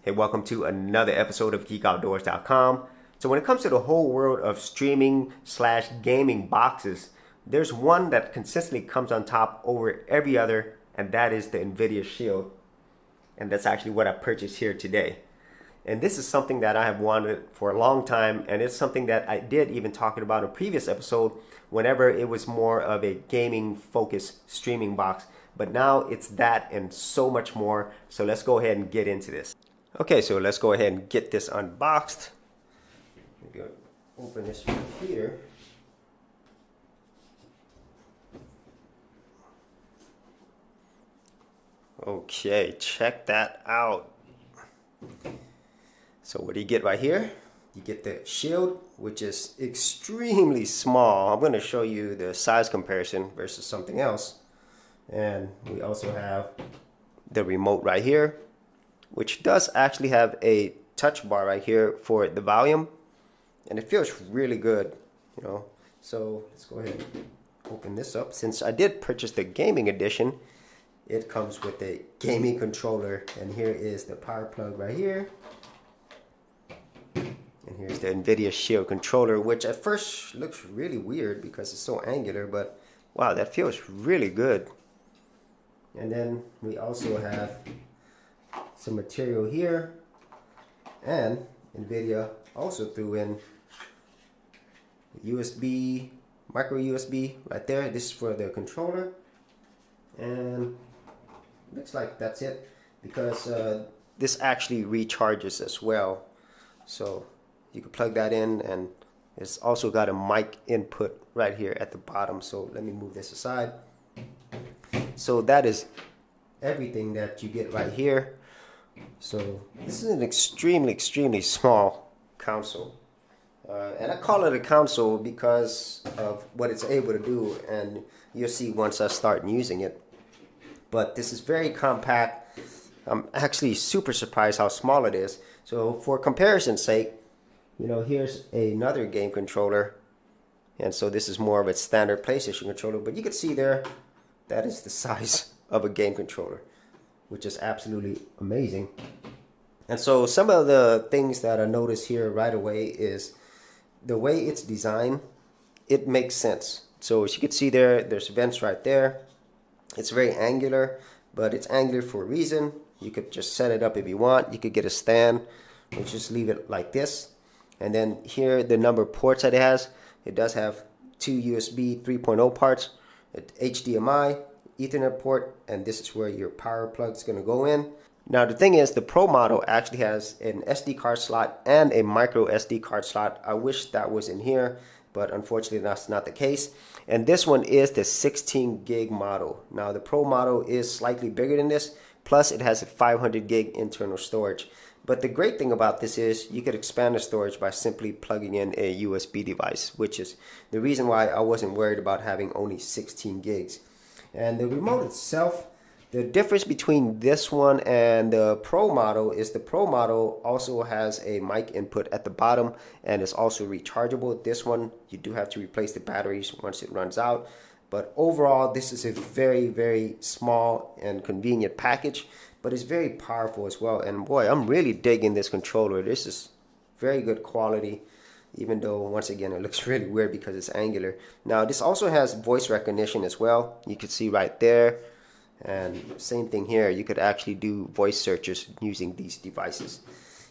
Hey, welcome to another episode of GeekOutdoors.com. So when it comes to the whole world of streaming slash gaming boxes, there's one that consistently comes on top over every other, and that is the Nvidia Shield. And that's actually what I purchased here today. And this is something that I have wanted for a long time, and it's something that I did even talking about in a previous episode whenever it was more of a gaming focused streaming box. But now it's that and so much more. So let's go ahead and get into this. Okay, so let's go ahead and get this unboxed. Maybe I'll open this right here. Okay, check that out. So what do you get right here? You get the Shield, which is extremely small. I'm going to show you the size comparison versus something else. And we also have the remote right here, which does actually have a touch bar right here for the volume, and it feels really good, you know. So let's go ahead and open this up. Since I did purchase the gaming edition, it comes with a gaming controller, and here is the power plug right here, and here's the Nvidia Shield controller, which at first looks really weird because it's so angular, but wow, that feels really good. And then we also have some material here, and Nvidia also threw in USB, micro USB right there. This is for the controller, and looks like that's it, because this actually recharges as well, so you can plug that in, and it's also got a mic input right here at the bottom. So let me move this aside. So that is everything that you get right here. So this is an extremely small console, and I call it a console because of what it's able to do, and you'll see once I start using it. But this is very compact. I'm actually super surprised how small it is. So for comparison's sake, you know, here's another game controller, and so this is more of a standard PlayStation controller, but you can see there that is the size of a game controller, which is absolutely amazing. And so some of the things that I noticed here right away is the way it's designed. It makes sense. So as you can see there's vents right there. It's very angular, but it's angular for a reason. You could just set it up if you want. You could get a stand and just leave it like this. And then here, the number of ports that it has. It does have two USB 3.0 ports, HDMI, Ethernet port, and this is where your power plug is going to go in. Now the thing is, the Pro model actually has an SD card slot and a micro SD card slot. I wish that was in here, but unfortunately that's not the case. And this one is the 16 gig model. Now the Pro model is slightly bigger than this, plus it has a 500 gig internal storage. But the great thing about this is you could expand the storage by simply plugging in a USB device, which is the reason why I wasn't worried about having only 16 gigs. And the remote itself, the difference between this one and the Pro model is the Pro model also has a mic input at the bottom, and it's also rechargeable. This one, you do have to replace the batteries once it runs out. But overall, this is a very small and convenient package, but it's very powerful as well. And boy, I'm really digging this controller. This is very good quality, even though once again it looks really weird because it's angular. Now this also has voice recognition as well. You can see right there, and same thing here. You could actually do voice searches using these devices.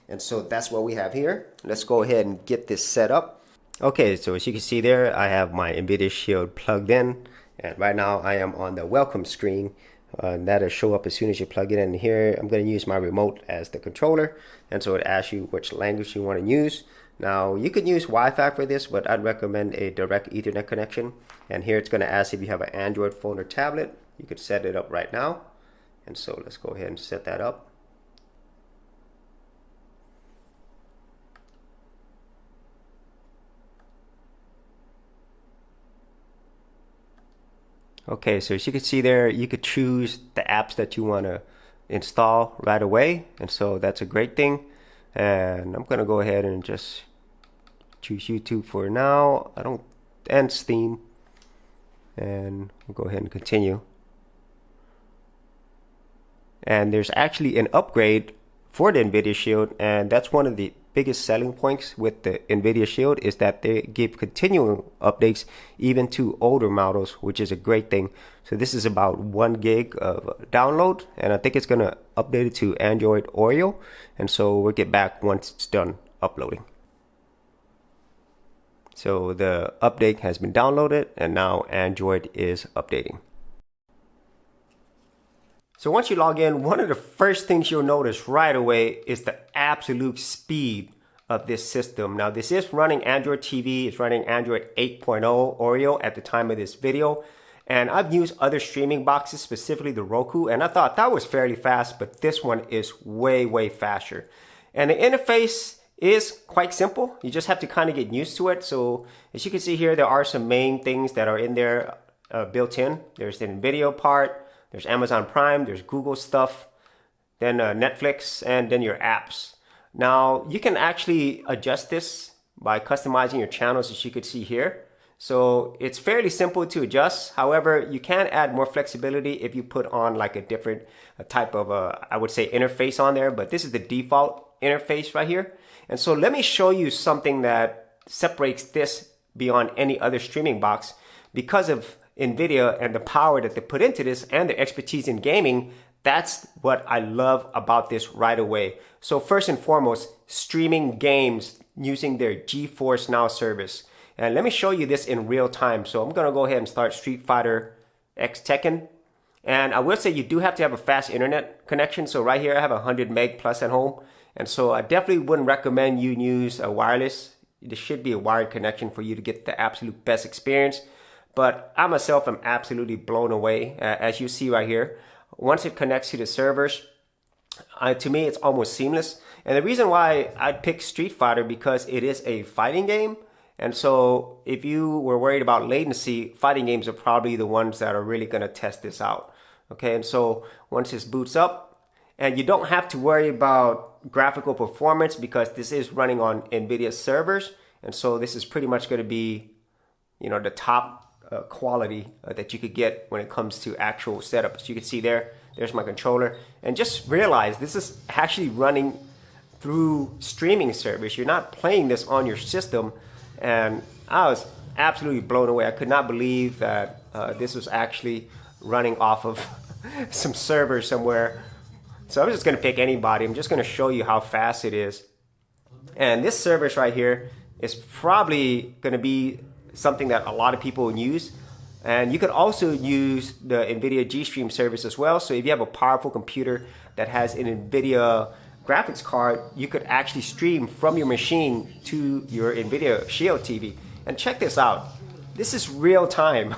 And so that's what we have here. Let's go ahead and get this set up. Okay, so as you can see there, I have my Nvidia Shield plugged in, and right now I am on the welcome screen. That'll show up as soon as you plug it in. Here I'm going to use my remote as the controller, and so it asks you which language you want to use. Now you could use Wi-Fi for this, but I'd recommend a direct Ethernet connection. And here it's going to ask if you have an Android phone or tablet. You could set it up right now, and so let's go ahead and set that up. Okay, so as you can see there, you could choose the apps that you want to install right away, and so that's a great thing. And I'm gonna go ahead and just choose YouTube for now. And Steam, and we'll go ahead and continue. And there's actually an upgrade for the Nvidia Shield, and that's one of the biggest selling points with the Nvidia Shield is that they give continuing updates even to older models, which is a great thing. So this is about 1 gig of download, and I think it's gonna update it to Android Oreo, and so we'll get back once it's done uploading. So the update has been downloaded, and now Android is updating. So once you log in, one of the first things you'll notice right away is the absolute speed of this system. Now this is running Android TV, it's running Android 8.0 Oreo at the time of this video. And I've used other streaming boxes, specifically the Roku, and I thought that was fairly fast, but this one is way, way faster. And the interface is quite simple. You just have to kind of get used to it. So as you can see here, there are some main things that are in there built in. There's the Nvidia part, there's Amazon Prime, there's Google stuff, then Netflix, and then your apps. Now, you can actually adjust this by customizing your channels, as you could see here. So it's fairly simple to adjust. However, you can add more flexibility if you put on like a different type of, I would say, interface on there. But this is the default interface right here. And so let me show you something that separates this beyond any other streaming box. Because of Nvidia and the power that they put into this and their expertise in gaming, that's what I love about this right away. So first and foremost, streaming games using their GeForce Now service. And let me show you this in real time. So I'm gonna go ahead and start Street Fighter X Tekken. And I will say you do have to have a fast internet connection. So right here I have 100 meg plus at home. And so I definitely wouldn't recommend you use a wireless. There should be a wired connection for you to get the absolute best experience. But I myself am absolutely blown away, as you see right here. Once it connects to the servers, to me it's almost seamless. And the reason why I picked Street Fighter, because it is a fighting game. And so if you were worried about latency, fighting games are probably the ones that are really going to test this out. Okay, and so once this boots up, and you don't have to worry about graphical performance because this is running on Nvidia servers. And so this is pretty much going to be, you know, the top quality that you could get when it comes to actual setup. As you can see there's my controller. And just realize this is actually running through streaming service. You're not playing this on your system. And I was absolutely blown away. I could not believe that this was actually running off of some server somewhere. So I'm just going to pick anybody. I'm just going to show you how fast it is. And this service right here is probably going to be something that a lot of people use. And you could also use the Nvidia G-Stream service as well. So if you have a powerful computer that has an Nvidia graphics card, you could actually stream from your machine to your Nvidia Shield TV. And check this out. This is real time.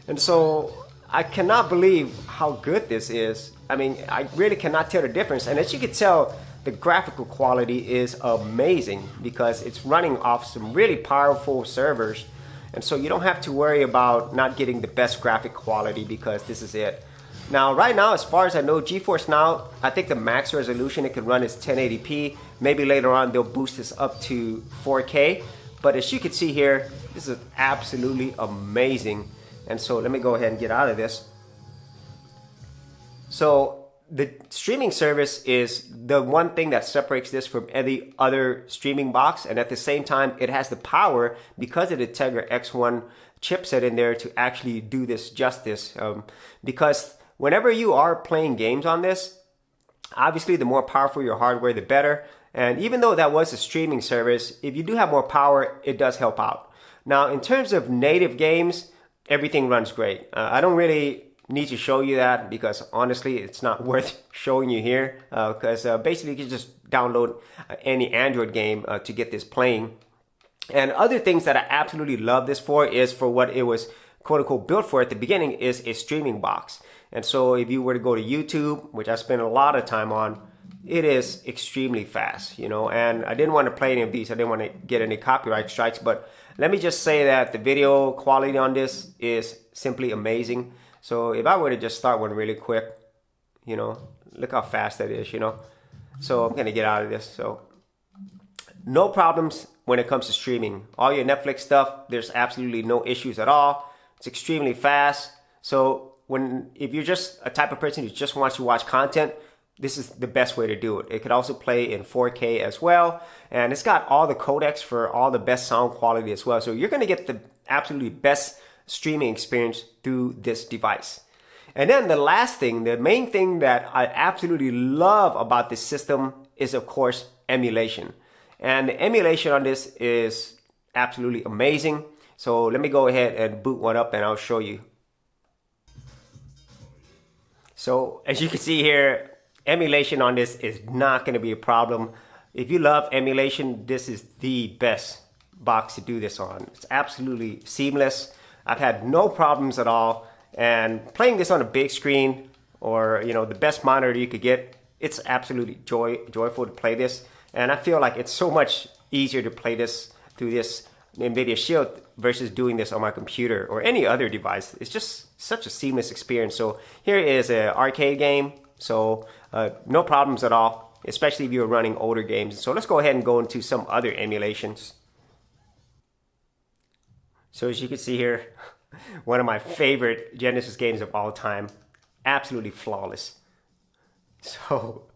And so I cannot believe how good this is. I mean, I really cannot tell the difference. And as you can tell, the graphical quality is amazing because it's running off some really powerful servers. And so you don't have to worry about not getting the best graphic quality because this is it. Now, right now, as far as I know, GeForce Now, I think the max resolution it can run is 1080p. Maybe later on they'll boost this up to 4K. But as you can see here, this is absolutely amazing. And so let me go ahead and get out of this. So the streaming service is the one thing that separates this from any other streaming box. And at the same time, it has the power because of the Tegra X1 chipset in there to actually do this justice. Because whenever you are playing games on this, obviously the more powerful your hardware, the better. And even though that was a streaming service, if you do have more power, it does help out. Now, in terms of native games, everything runs great. I don't really need to show you that because honestly it's not worth showing you here because basically you can just download any Android game to get this playing. And other things that I absolutely love this for is for what it was quote unquote built for at the beginning is a streaming box. And so if you were to go to YouTube, which I spent a lot of time on, it is extremely fast, you know, and I didn't want to play any of these. I didn't want to get any copyright strikes, but let me just say that the video quality on this is simply amazing. So if I were to just start one really quick, you know, look how fast that is, you know. So I'm going to get out of this. So no problems when it comes to streaming. All your Netflix stuff, there's absolutely no issues at all. It's extremely fast. So if you're just a type of person who just wants to watch content, this is the best way to do it. It could also play in 4K as well. And it's got all the codecs for all the best sound quality as well. So you're going to get the absolutely best streaming experience through this device. And then the last thing, the main thing that I absolutely love about this system is, of course, emulation. And the emulation on this is absolutely amazing. So let me go ahead and boot one up and I'll show you. So as you can see here, emulation on this is not going to be a problem. If you love emulation, this is the best box to do this on. It's absolutely seamless. I've had no problems at all. And playing this on a big screen or, you know, the best monitor you could get, it's absolutely joyful to play this. And I feel like it's so much easier to play this through this Nvidia Shield versus doing this on my computer or any other device. It's just such a seamless experience. So here is an arcade game. So no problems at all, especially if you're running older games. So let's go ahead and go into some other emulations. So as you can see here, one of my favorite Genesis games of all time, absolutely flawless. So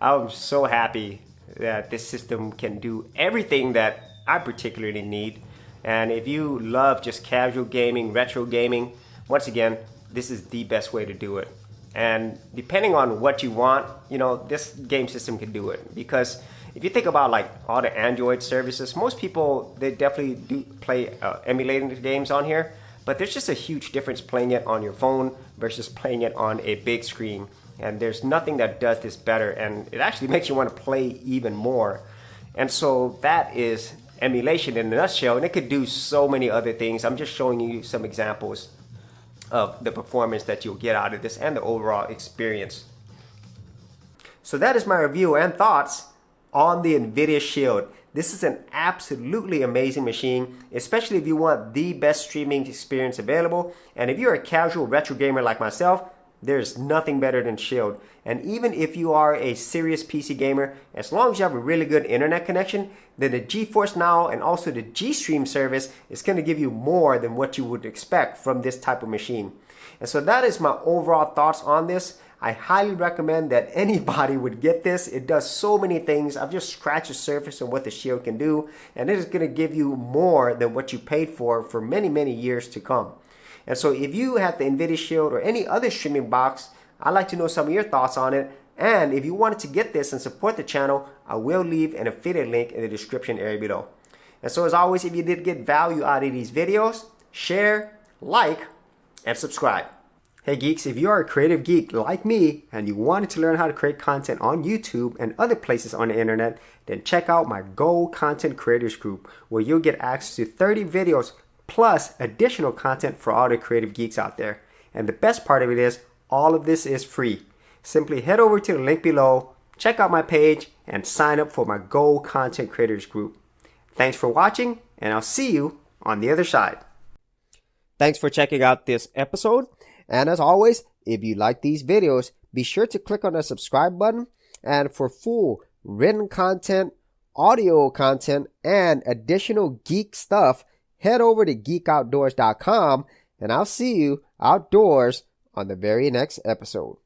I'm so happy that this system can do everything that I particularly need. And if you love just casual gaming, retro gaming, once again, this is the best way to do it. And depending on what you want, you know, this game system can do it. Because if you think about like all the Android services, most people, they definitely do play emulating the games on here. But there's just a huge difference playing it on your phone versus playing it on a big screen. And there's nothing that does this better. And it actually makes you want to play even more. And so that is emulation in a nutshell. And it could do so many other things. I'm just showing you some examples of the performance that you'll get out of this and the overall experience. So that is my review and thoughts on the Nvidia Shield. This is an absolutely amazing machine, especially if you want the best streaming experience available. And if you're a casual retro gamer like myself, there's nothing better than Shield. And even if you are a serious PC gamer, as long as you have a really good internet connection, then the GeForce Now and also the G-Stream service is going to give you more than what you would expect from this type of machine. And so that is my overall thoughts on this. I highly recommend that anybody would get this. It does so many things. I've just scratched the surface of what the Shield can do, and it is going to give you more than what you paid for many, many years to come. And so if you have the Nvidia Shield or any other streaming box, I'd like to know some of your thoughts on it. And if you wanted to get this and support the channel, I will leave an affiliate link in the description area below. And so as always, if you did get value out of these videos, share, like, and subscribe. Hey geeks, if you are a creative geek like me and you wanted to learn how to create content on YouTube and other places on the internet, then check out my Gold Content Creators Group, where you'll get access to 30 videos plus additional content for all the creative geeks out there. And the best part of it is, all of this is free. Simply head over to the link below, check out my page, and sign up for my Gold Content Creators Group. Thanks for watching, and I'll see you on the other side. Thanks for checking out this episode. And as always, if you like these videos, be sure to click on the subscribe button. And for full written content, audio content, and additional geek stuff, head over to geekoutdoors.com, and I'll see you outdoors on the very next episode.